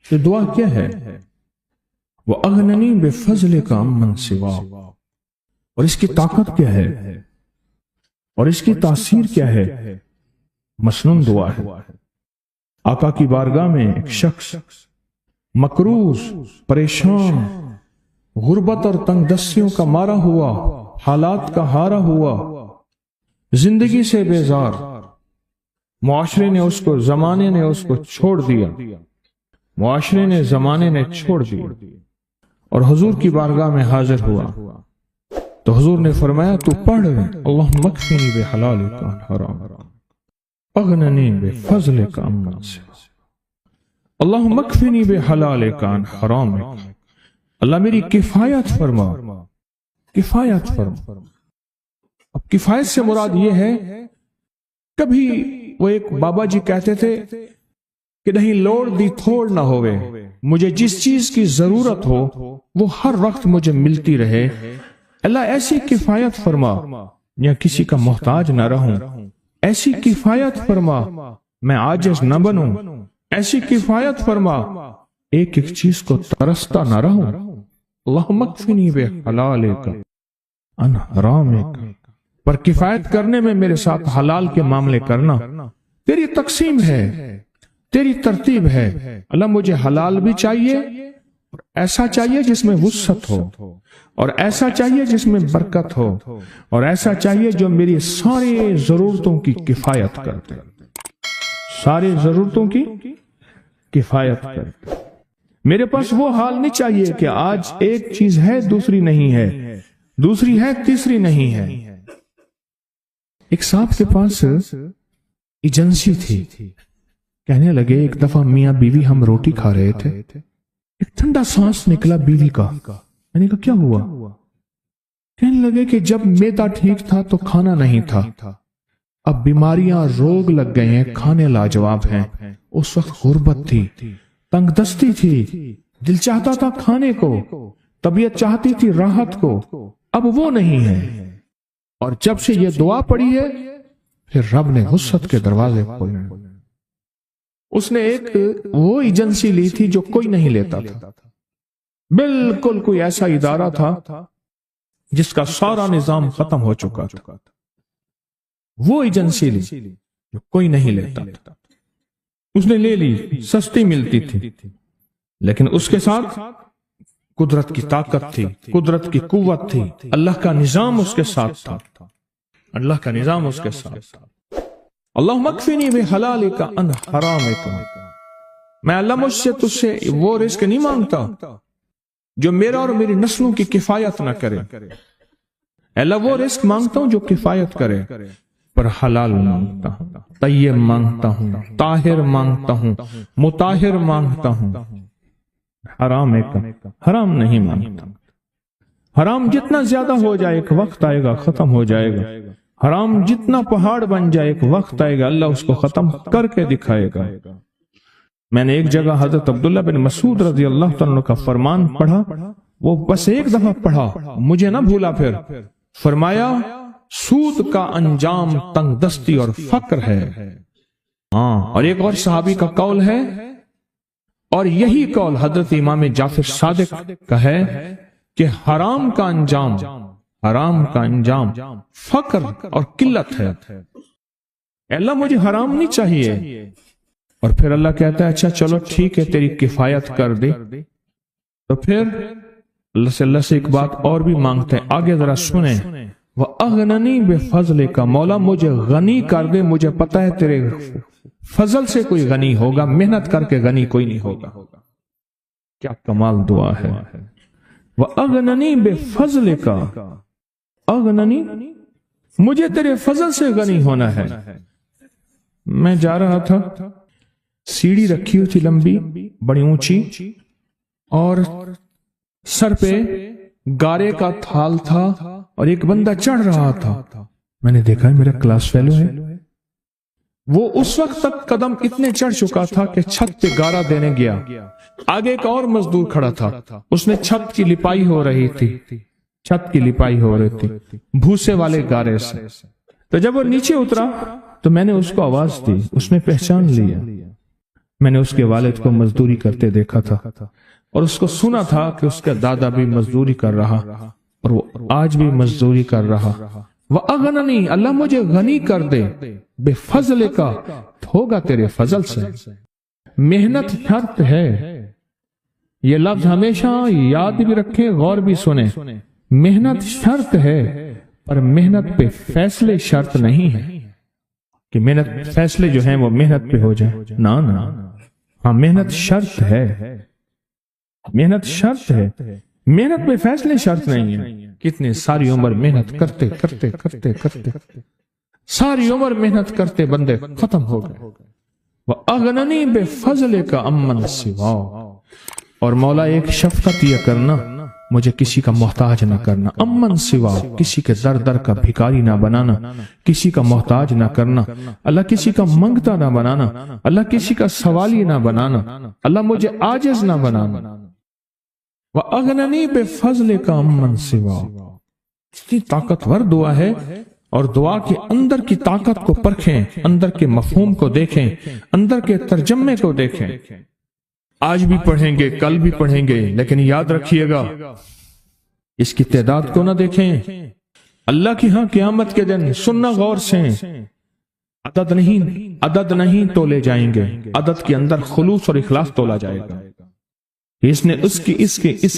یہ دعا کیا ہے؟ وَأَغْنَنِي بِفَضْلِكَ عَمَّنْ سِوَاكَ، اور اس کی طاقت کیا ہے اور اس کی تاثیر کیا ہے؟ مسنون دعا ہے۔ آقا کی بارگاہ میں ایک شخص مقروض، پریشان، غربت اور تنگ دستیوں کا مارا ہوا، حالات کا ہارا ہوا، زندگی سے بیزار، معاشرے نے اس کو، زمانے نے اس کو چھوڑ دیا، معاشرے نے، زمانے نے چھوڑ دیا، اور حضور کی بارگاہ میں حاضر ہوا تو حضور نے فرمایا تو پڑھ اللہم اکفنی بحلالک عن حرامک اغننی بفضلک عمن سواک، اللہم اکفنی بحلالک عن حرامک، اللہ میری کفایت فرما، کفایت فرما۔ اب کفایت سے مراد یہ ہے، کبھی وہ ایک بابا جی کہتے تھے کہ نہیں لوڑ دی تھوڑ نہ ہوئے، مجھے جس چیز کی ضرورت ہو وہ ہر وقت مجھے ملتی رہے، اللہ ایسی کفایت فرما یا کسی کا محتاج نہ رہوں، ایسی کفایت فرما میں عاجز نہ بنوں، ایسی کفایت فرما ایک ایک چیز کو ترستا نہ رہوں، اللہم اکفنی بحلالک عن حرامک، پر کفایت کرنے میں میرے ساتھ حلال کے معاملے کرنا تیری تقسیم ہے، تیری ترتیب ہے، اللہ مجھے حلال بھی چاہیے اور ایسا چاہیے جس میں وسعت ہو، اور ایسا چاہیے جس میں برکت ہو، اور ایسا چاہیے جو میری ساری ضرورتوں کی کفایت کرتے، ساری ضرورتوں کی کفایت کرتے۔ میرے پاس وہ حال نہیں چاہیے کہ آج ایک چیز ہے دوسری نہیں ہے، دوسری ہے تیسری نہیں ہے۔ ایک صاحب کے پاس ایجنسی تھی، کہنے لگے ایک دفعہ میاں بیوی ہم روٹی کھا رہے تھے، ایک ٹھنڈا سانس نکلا بیوی کا، میں نے کہا کیا ہوا؟ کہنے لگے کہ جب میدا ٹھیک تھا تو کھانا نہیں تھا، اب بیماریاں روگ لگ گئے ہیں، کھانے لاجواب ہیں، اس وقت غربت تھی، تنگ دستی تھی، دل چاہتا تھا کھانے کو، طبیعت چاہتی تھی راحت کو، اب وہ نہیں ہے، اور جب سے یہ دعا پڑھی ہے پھر رب نے وسعت کے دروازے کھولے۔ اس نے ایک وہ ایجنسی لی تھی جو کوئی نہیں لیتا تھا، بالکل کوئی ایسا ادارہ تھا جس کا سارا نظام ختم ہو چکا تھا، وہ ایجنسی لی جو کوئی نہیں لیتا تھا، اس نے لے لی، سستی ملتی تھی، لیکن اس کے ساتھ قدرت کی طاقت تھی، قدرت کی قوت تھی، اللہ کا نظام اس کے ساتھ تھا، اللہ کا نظام اس کے ساتھ تھا۔ اللہم اکفنی بحلالک عن حرامک، میں اللہ مجھ سے تجھ سے وہ رزق نہیں مانگتا جو میرا اور میری نسلوں کی کفایت نہ کرے، اللہ وہ رزق مانگتا ہوں جو کفایت کرے، پر حلال مانگتا ہوں، طیب مانگتا ہوں، طاہر مانگتا ہوں، مطہر مانگتا ہوں، حرام نہیں مانگتا۔ حرام جتنا زیادہ ہو جائے ایک وقت آئے گا ختم ہو جائے گا، حرام جتنا پہاڑ بن جائے ایک وقت آئے گا اللہ اس کو ختم کر کے دکھائے گا۔ میں نے ایک جگہ حضرت عبداللہ بن مسعود رضی اللہ تعالیٰ کا فرمان پڑھا، وہ بس ایک دفعہ پڑھا، مجھے نہ بھولا، پھر فرمایا سود کا انجام تنگ دستی اور فقر ہے۔ اور ایک اور صحابی کا قول ہے، اور یہی قول حضرت امام جعفر صادق کا ہے کہ حرام کا انجام، حرام کا انجام فقر اور قلت ہے۔ اللہ مجھے حرام نہیں چاہیے، اور پھر اللہ کہتا ہے اچھا چلو ٹھیک ہے تیری کفایت کر دے، تو پھر اللہ سے ایک بات اور بھی مانگتے ہیں، آگے ذرا سنیں، وَأَغْنَنِي بِفَضْلِكَ، مولا مجھے غنی کر دے، مجھے پتہ ہے تیرے فضل سے کوئی غنی ہوگا، محنت کر کے غنی کوئی نہیں ہوگا۔ کیا کمال دعا ہے، وَأَغْنَنِي بِفَضْلِكَ، اغننی، مجھے تیرے فضل سے غنی ہونا ہے۔ میں جا رہا تھا، سیڑھی رکھی ہوئی تھی لمبی بڑی اونچی، اور سر پہ گارے کا تھال تھا اور ایک بندہ چڑھ رہا تھا، میں نے دیکھا میرا کلاس فیلو ہے، وہ اس وقت تک قدم اتنے چڑھ چکا تھا کہ چھت پہ گارا دینے گیا، آگے ایک اور مزدور کھڑا تھا، اس نے چھت کی لپائی ہو رہی تھی، چھت کی لپائی ہو رہی تھی بھوسے والے گارے سے، تو جب وہ نیچے اترا تو میں نے اس کو آواز دی، اس نے پہچان لیا، میں نے اس کے والد کو مزدوری کرتے دیکھا تھا اور اس کو سنا تھا کہ اس کا دادا بھی مزدوری کر رہا اور وہ آج بھی مزدوری کر رہا۔ وَأَغْنَنِي، اللہ مجھے غنی کر دے، بِفَضْلِ کا، ہوگا تیرے فضل سے۔ محنت شرط ہے، یہ لفظ ہمیشہ یاد بھی رکھیں، غور بھی سنیں۔ محنت شرط ہے پر محنت پہ فیصلے شرط نہیں ہے کہ محنت فیصلے جو ہیں وہ محنت پہ ہو جائیں، نہ ہاں محنت شرط ہے، محنت شرط ہے، محنت پہ فیصلے شرط نہیں ہے۔ کتنے ساری عمر محنت کرتے کرتے کرتے کرتے ساری عمر محنت کرتے بندے ختم ہو گئے۔ وَأَغْنَنِي بِفَضْلِكَ عَمَّنْ سِوَاكَ، اور مولا ایک شفقت یہ کرنا، مجھے کسی کا محتاج نہ کرنا، امن سوا، کسی کے در در کا بھکاری نہ بنانا، کسی کا محتاج نہ کرنا، اللہ کسی کا منگتا نہ بنانا، اللہ کسی کا سوالی نہ بنانا، اللہ مجھے عاجز نہ بنانا۔ وَأَغْنَنِي بِفَضْلِكَ عَمَّنْ سِوَاكَ، اتنی طاقتور دعا ہے، اور دعا کے اندر کی طاقت کو پرکھیں، اندر کے مفہوم کو دیکھیں، اندر کے ترجمے کو دیکھیں۔ آج بھی پڑھیں گے، کل بھی پڑھیں گے، لیکن یاد رکھیے گا اس کی تعداد کو نہ دیکھیں۔ اللہ کی ہاں قیامت کے دن سننا غور سے، عدد نہیں تولے جائیں گے، عدد کے اندر خلوص اور اخلاص تولا جائے گا۔ اس نے اس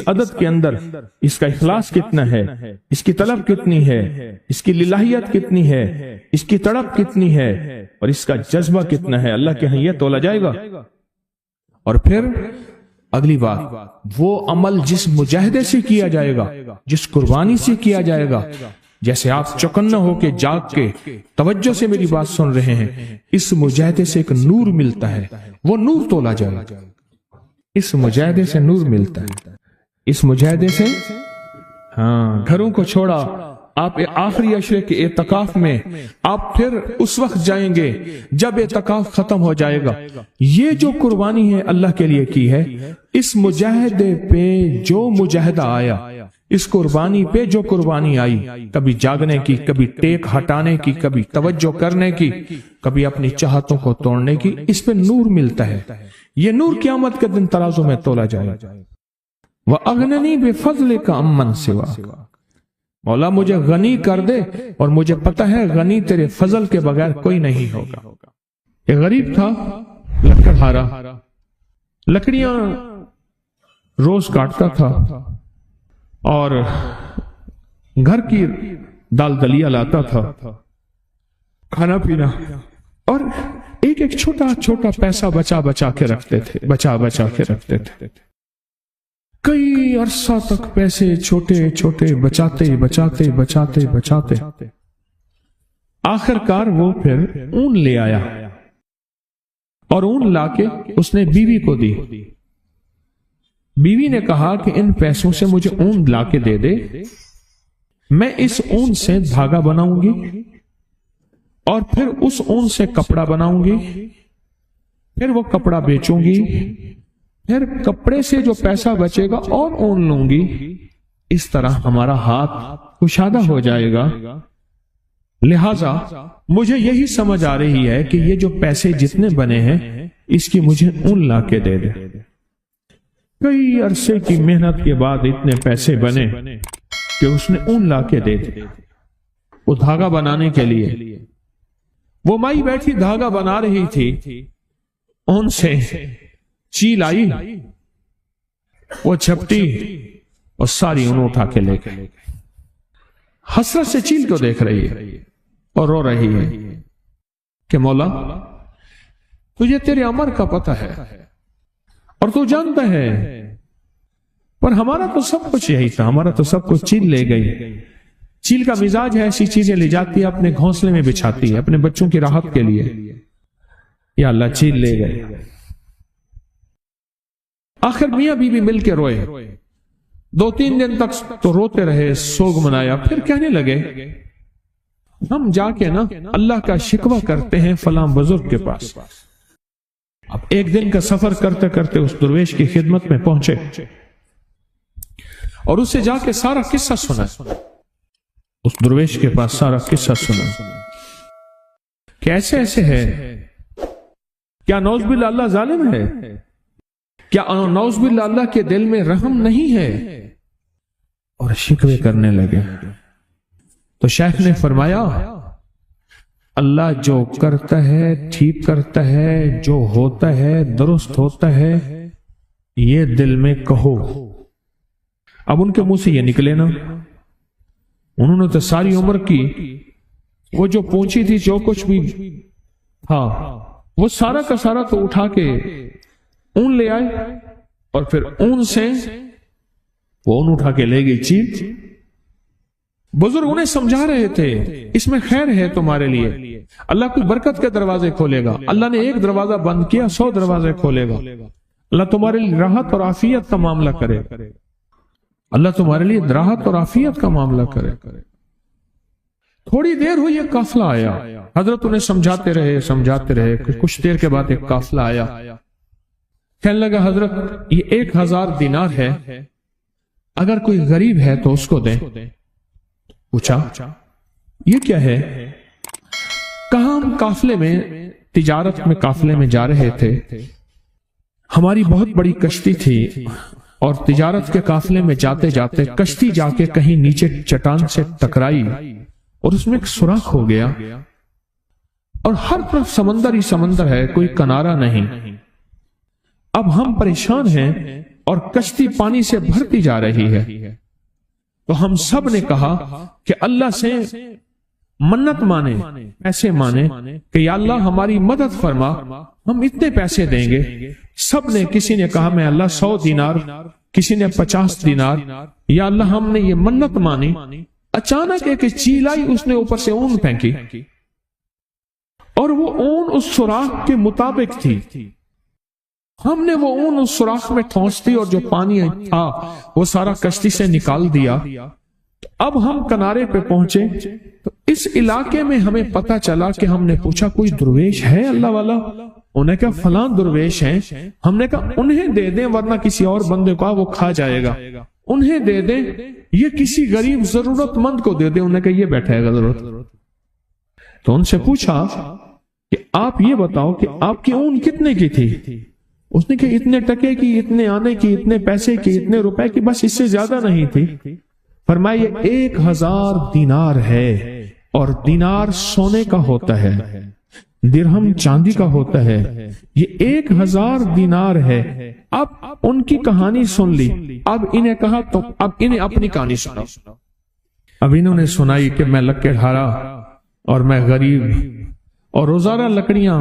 عدد کے اندر اس کا اخلاص کتنا ہے، اس کی طلب کتنی ہے، اس کی للہیت کتنی ہے، اس کی تڑپ کتنی ہے، اور اس کا جذبہ کتنا ہے، اللہ کے ہاں یہ تولا جائے گا۔ اور پھر اگلی بات، وہ عمل جس مجاہدے سے کیا جائے گا، جس قربانی سے کیا جائے گا، جیسے آپ چوکنا ہو کے جاگ کے توجہ سے میری بات سن رہے ہیں، اس مجاہدے سے ایک نور ملتا ہے، وہ نور تولا جائے گا۔ اس مجاہدے سے نور ملتا ہے، اس مجاہدے سے ہاں گھروں کو چھوڑا، آپ آخری عشرے کے اعتکاف میں آپ پھر اس وقت جائیں گے جب اعتکاف ختم ہو جائے گا۔ یہ جو قربانی ہے اللہ کے لیے کی ہے، اس مجاہدے پہ جو مجاہدہ آیا، اس قربانی پہ جو قربانی آئی، کبھی جاگنے کی، کبھی ٹیک ہٹانے کی، کبھی توجہ کرنے کی، کبھی اپنی چاہتوں کو توڑنے کی، اس پہ نور ملتا ہے۔ یہ نور قیامت کے دن ترازو میں تولا جائے۔ وَأَغْنَنِي بِفَضْلِكَ عَمَّنْ سِوَاكَ، مولا مجھے غنی کر دے، اور مجھے پتا ہے غنی تیرے فضل کے بغیر کوئی نہیں ہوگا۔ ایک غریب تھا، لکڑہارا، لکڑیاں روز کاٹتا تھا اور گھر کی دال دلیا لاتا تھا، کھانا پینا، اور ایک ایک چھوٹا چھوٹا پیسہ بچا کے رکھتے تھے، بچا کے رکھتے تھے۔ کئی عرصہ تک پیسے چھوٹے چھوٹے بچاتے آخر کار وہ پھر اون لے آیا، اور اون لا کے اس نے بیوی کو دی۔ بیوی نے کہا کہ ان پیسوں سے مجھے اون لا کے دے دے، میں اس اون سے دھاگا بناؤں گی، اور پھر اس اون سے کپڑا بناؤں گی، پھر وہ کپڑا بیچوں گی، پھر کپڑے سے جو پیسہ بچے گا اور اون لوں گی، اس طرح ہمارا ہاتھ کشادہ ہو جائے گا۔ لہذا مجھے یہی سمجھ آ رہی ہے کہ یہ جو پیسے جتنے بنے ہیں، اس کی مجھے اون لا کے دے دے۔ کئی عرصے کی محنت کے بعد اتنے پیسے بنے کہ اس نے اون لا کے دے دی۔ وہ دھاگا بنانے کے لیے وہ مائی بیٹھی دھاگا بنا رہی تھی، اون سے چیل آئی، وہ جھپٹی اور ساری اون اٹھا کے لے گئی۔ حسرت سے چیل کو دیکھ رہی ہے اور رو رہی ہے کہ مولا تجھے تیرے امر کا پتہ ہے اور تو جانتا ہے، پر ہمارا تو سب کچھ یہی تھا، ہمارا تو سب کچھ چیل لے گئی۔ چیل کا مزاج ہے، ایسی چیزیں لے جاتی ہے، اپنے گھونسلے میں بچھاتی ہے اپنے بچوں کی راحت کے لیے۔ یا اللہ چیل لے گئے۔ آخر میاں بیوی مل کے روئے، 2-3 دن تک تو روتے رہے، سوگ منایا، پھر کہنے لگے ہم جا کے نا اللہ کا شکوہ کرتے ہیں فلاں بزرگ کے پاس۔ اب ایک دن کا سفر کرتے کرتے اس درویش کی خدمت میں پہنچے اور اسے جا کے سارا قصہ سنا۔ اس درویش کے پاس سارا قصہ سنا کہ ایسے ایسے ہے کیا نعوذ باللہ اللہ ظالم ہے؟ کیا نعوذ باللہ اللہ کے دل میں رحم نہیں ہے؟ اور شکوے کرنے لگے. تو شیخ نے فرمایا اللہ جو کرتا ہے ٹھیک کرتا ہے، جو ہوتا ہے درست ہوتا ہے، یہ دل میں کہو. اب ان کے منہ سے یہ نکلے نا، انہوں نے تو ساری عمر کی وہ جو پہنچی تھی، جو کچھ بھی تھا، وہ سارا کا سارا تو اٹھا کے اون لے آئے، اور پھر اون سے وہ اون اٹھا کے لے گئی چیز. بزرگ انہیں سمجھا رہے تھے اس میں خیر ہے تمہارے لیے، اللہ کوئی برکت کے دروازے کھولے گا. اللہ نے ایک دروازہ بند کیا، 100 دروازے کھولے گا. اللہ تمہارے لیے راحت اور عافیت کا معاملہ کرے. اللہ تمہارے لیے راحت اور عافیت کا معاملہ کرے. تھوڑی دیر ہوئی، ایک قافلہ آیا. حضرت انہیں سمجھاتے رہے. کچھ دیر کے بعد ایک قافلہ آیا. کہنے لگا حضرت یہ 1000 دینار ہے، اگر کوئی غریب ہے تو اس کو دیں. پوچھا یہ کیا ہے؟ کہا ہم قافلے میں تجارت میں قافلے میں جا رہے تھے، ہماری بہت بڑی کشتی تھی، اور تجارت کے قافلے میں جاتے جاتے کشتی جا کے کہیں نیچے چٹان سے ٹکرائی، اور اس میں ایک سوراخ ہو گیا، اور ہر طرف سمندر ہی سمندر ہے، کوئی کنارہ نہیں. اب ہم پریشان ہیں اور کشتی پانی سے بھرتی جا رہی ہے. تو ہم سب نے کہا کہ اللہ سے منت مانے، پیسے مانے کہ یا اللہ ہماری مدد فرما، ہم اتنے پیسے دیں گے. سب نے، کسی نے کہا میں اللہ 100 دینار، کسی نے 50 دینار. یا اللہ ہم نے یہ منت مانی. اچانک ایک چیل آئی، اس نے اوپر سے اون پھینکی، اور وہ اون اس سوراخ کے مطابق تھی. ہم نے وہ اون اس سوراخ میں ٹھونس دی، اور جو پانی تھا وہ سارا کشتی سے نکال دیا. اب ہم کنارے پہ پہنچے تو اس علاقے میں ہمیں پتا چلا کہ ہم نے پوچھا کوئی درویش ہے اللہ والا؟ انہیں کہا فلاں درویش ہیں. ہم نے کہا انہیں دے دیں، ورنہ کسی اور بندے کو وہ کھا جائے گا. انہیں دے دیں، یہ کسی غریب ضرورت مند کو دے دیں. انہیں کہا یہ بیٹھا ہے ضرورت. تو ان سے پوچھا کہ آپ یہ بتاؤ کہ آپ کی اون کتنے کی تھی؟ اس نے کہا اتنے ٹکے کی، اتنے آنے کی، اتنے پیسے کی، اتنے روپے کی، بس اس سے زیادہ نہیں تھی. فرمایا یہ 1000 دینار ہے، اور دینار سونے کا ہوتا ہے، درہم چاندی کا ہوتا ہے. یہ 1000 دینار ہے. اب ان کی کہانی سن لی. اب انہیں کہا تو اب انہیں اپنی کہانی سنا. اب انہوں نے سنائی کہ میں لکڑ ہارا، اور میں غریب، اور روزانہ لکڑیاں،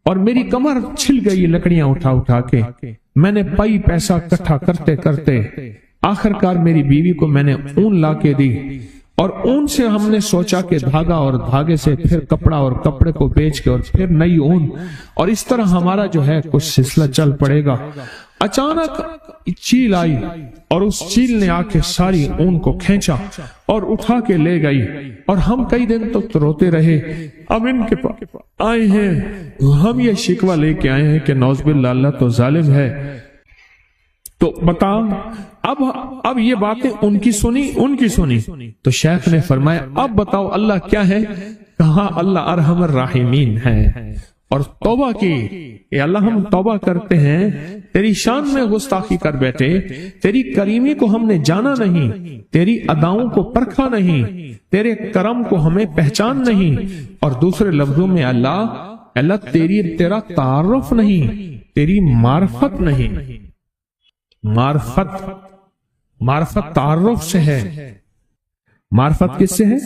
اور میری کمر چھل گئی لکڑیاں اٹھا اٹھا کے. میں نے پائی پیسہ اکٹھا کرتے کرتے آخر کار میری بیوی کو میں نے اون لا کے دی، اور اون سے ہم نے سوچا کہ دھاگا، اور دھاگے سے پھر کپڑا، اور کپڑے کو بیچ کے اور پھر نئی اون، اور اس طرح ہمارا جو ہے کچھ سلسلہ چل پڑے گا. اچانک چیل آئی، اور اس چیل نے آ کے ساری اون کو کھینچا اور اٹھا کے لے گئی، اور ہم کئی دن تک روتے رہے. اب ان کے پاس آئے ہیں، ہم یہ شکوہ لے کے آئے ہیں کہ نعوذ باللہ اللہ تو ظالم ہے. تو بتا، اب یہ باتیں ان کی سنی. تو شیخ نے فرمایا اب بتاؤ اللہ کیا ہے؟ کہا اللہ ارحم الراحمین ہے. اور توبہ کی کہ اللہ ہم توبہ کرتے ہیں، تیری شان میں گستاخی کر بیٹھے، تیری کریمی کو ہم نے جانا نہیں، تیری اداؤں کو پرکھا نہیں، تیرے کرم کو ہمیں پہچان نہیں. اور دوسرے لفظوں میں اللہ تیرا تعارف نہیں، تیری معرفت نہیں. معرفت تعارف سے ہے. معرفت کس سے ہے؟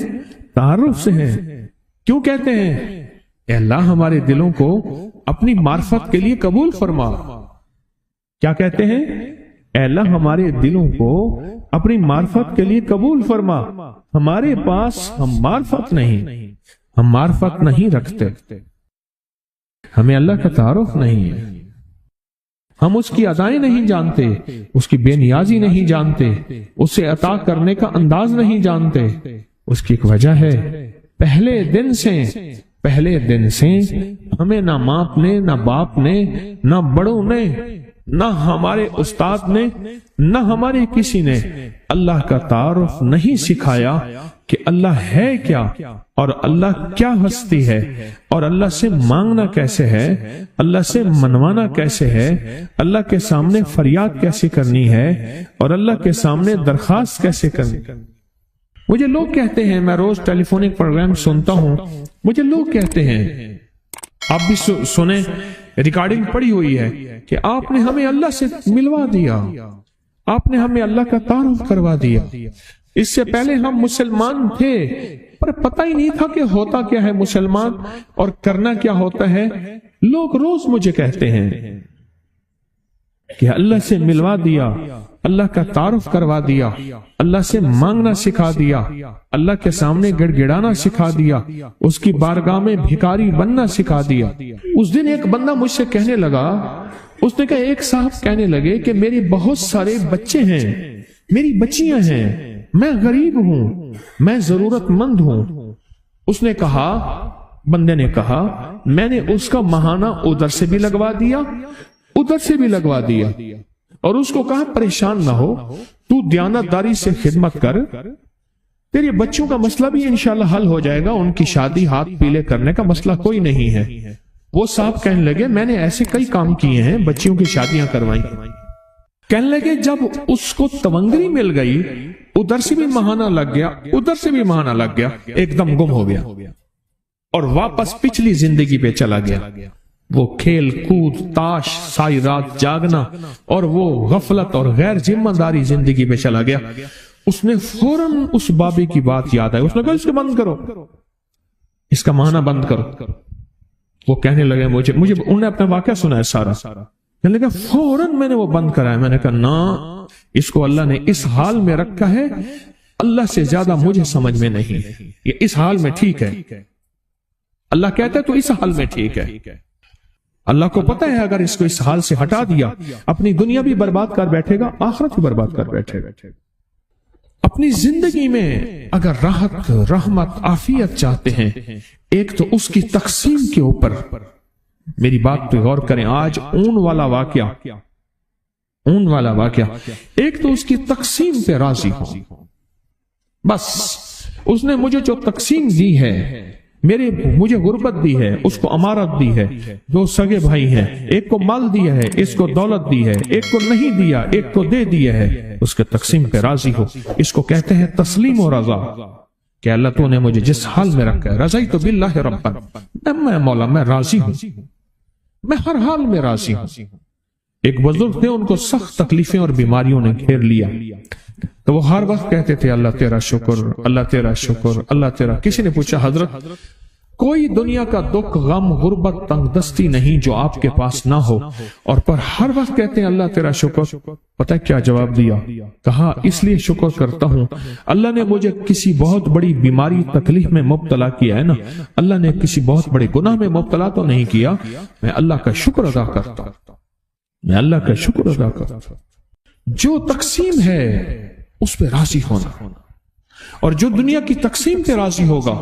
تعارف سے ہے. کیوں کہتے ہیں اے اللہ ہمارے دلوں کو اپنی معرفت کے لیے قبول فرما؟ کیا کہتے ہیں؟ اے اللہ ہمارے دلوں کو اپنی معرفت کے لیے قبول فرما. ہمارے پاس ہم معرفت نہیں رکھتے، ہمیں اللہ کا تعارف نہیں ہے، ہم اس کی ادائیں نہیں جانتے، اس کی بے نیازی نہیں جانتے، اس سے عطا کرنے کا انداز نہیں جانتے. اس کی ایک وجہ ہے، پہلے دن سے ہمیں نہ ماں نے، نہ باپ نے، نہ بڑوں نے، نہ ہمارے استاد نے، نہ ہمارے کسی نے اللہ کا تعارف نہیں سکھایا. کہ اللہ ہے کیا اور اللہ کیا ہستی ہے اور اللہ سے مانگنا کیسے ہے، اللہ سے منوانا کیسے ہے، اللہ کے سامنے فریاد کیسے کرنی ہے اور اللہ کے سامنے درخواست کیسے کرنی۔ مجھے لوگ کہتے ہیں، میں روز ٹیلی فونک پروگرام سنتا ہوں، مجھے لوگ کہتے ہیں، آپ بھی سنیں، ریکارڈنگ پڑی ہوئی ہے کہ آپ نے ہمیں اللہ سے ملوا دیا، آپ نے ہمیں اللہ کا تعارف کروا دیا، اس سے پہلے ہم مسلمان تھے پر پتہ ہی نہیں تھا کہ ہوتا کیا ہے مسلمان اور کرنا کیا ہوتا ہے۔ لوگ روز مجھے کہتے ہیں کہ اللہ سے ملوا دیا، اللہ کا تعارف کروا دیا، اللہ سے مانگنا سکھا دیا، اللہ کے سامنے گڑ گڑانا سکھا دیا، اس کی بارگاہ میں بھکاری بننا سکھا دیا۔ اس دن ایک بندہ مجھ سے کہنے لگا، اس نے کہا، ایک صاحب کہنے لگے کہ میری بہت سارے بچے ہیں، میری بچیاں ہیں، میں غریب ہوں، میں ضرورت مند ہوں۔ اس نے کہا، بندے نے کہا، میں نے اس کا ماہانہ ادھر سے بھی لگوا دیا، ادھر سے بھی لگوا دیا، اور اس کو کہا پریشان نہ ہو، تو دیانتداری سے خدمت کر، تیرے بچوں کا مسئلہ بھی انشاءاللہ حل ہو جائے گا، ان کی شادی ہاتھ پیلے کرنے کا مسئلہ کوئی نہیں ہے۔ وہ صاحب کہنے لگے، میں نے ایسے کئی کام کیے ہیں، بچیوں کی شادیاں کروائی۔ کہنے لگے جب اس کو تونگری مل گئی، ادھر سے بھی ماہانہ لگ گیا، ادھر سے بھی ماہانہ لگ گیا، ایک دم گم ہو گیا اور واپس پچھلی زندگی پہ چلا گیا۔ وہ کھیل کود، تاش، ساری رات جاگنا اور وہ غفلت اور غیر ذمہ داری زندگی پہ چلا گیا۔ اس نے فوراً اس بابے کی بات یاد آئی، اس نے کہا اس کو بند کرو، اس کا ماہانہ بند کرو۔ وہ کہنے لگے، مجھے انہوں نے اپنا واقعہ سنا ہے سارا، کہنے لگا فوراً میں نے وہ بند کرایا۔ میں نے کہا نا، اس کو اللہ نے اس حال میں رکھا ہے، اللہ سے زیادہ مجھے سمجھ میں نہیں، یہ اس حال میں ٹھیک ہے، اللہ کہتا ہے تو اس حال میں ٹھیک ہے۔ اللہ کو پتہ ہے اگر اس کو اس حال سے ہٹا دیا، اپنی دنیا بھی برباد کر بیٹھے گا، آخرت بھی برباد کر بیٹھے گا۔ اپنی زندگی میں اگر راحت، رحمت، عافیت چاہتے ہیں، ایک تو اس کی تقسیم کے اوپر، میری بات پہ غور کریں، آج اون والا واقعہ، ایک تو اس کی تقسیم پہ راضی ہو، بس اس نے مجھے جو تقسیم دی ہے، مجھے غربت دی ہے، اس کو امارت دی ہے، دو سگے بھائی ہیں، ایک کو مال دیا ہے، اس کو دولت دی ہے، ایک کو نہیں دیا، ایک کو دے دیا ہے، اس کے تقسیم پہ راضی ہو۔ اس کو کہتے ہیں تسلیم و رضا، کہ اللہ تو نے مجھے جس حال میں رکھا ہے، رضیت باللہ ربا، میں مولا میں راضی ہوں، میں ہر حال میں راضی ہوں۔ ایک بزرگ تھے، ان کو سخت تکلیفیں اور بیماریوں نے گھیر لیا، تو وہ ہر وقت کہتے تھے اللہ تیرا شکر، اللہ تیرا شکر، اللہ تیرا۔ کسی نے پوچھا حضرت کوئی دنیا کا دکھ، غم، غربت، تنگ دستی نہیں جو آپ کے پاس نہ ہو، اور پر ہر وقت کہتے ہیں اللہ تیرا شکر؟ پتہ کیا جواب دیا؟ کہا اس لیے شکر کرتا ہوں، اللہ نے مجھے کسی بہت بڑی بیماری تکلیف میں مبتلا کیا ہے نا، اللہ نے کسی بہت بڑے گناہ میں مبتلا تو نہیں کیا، میں اللہ کا شکر ادا کرتا ہوں، میں اللہ کا شکر ادا کرتا ہوں۔ جو تقسیم ہے اس پہ راضی ہونا، اور جو دنیا کی تقسیم پہ راضی ہوگا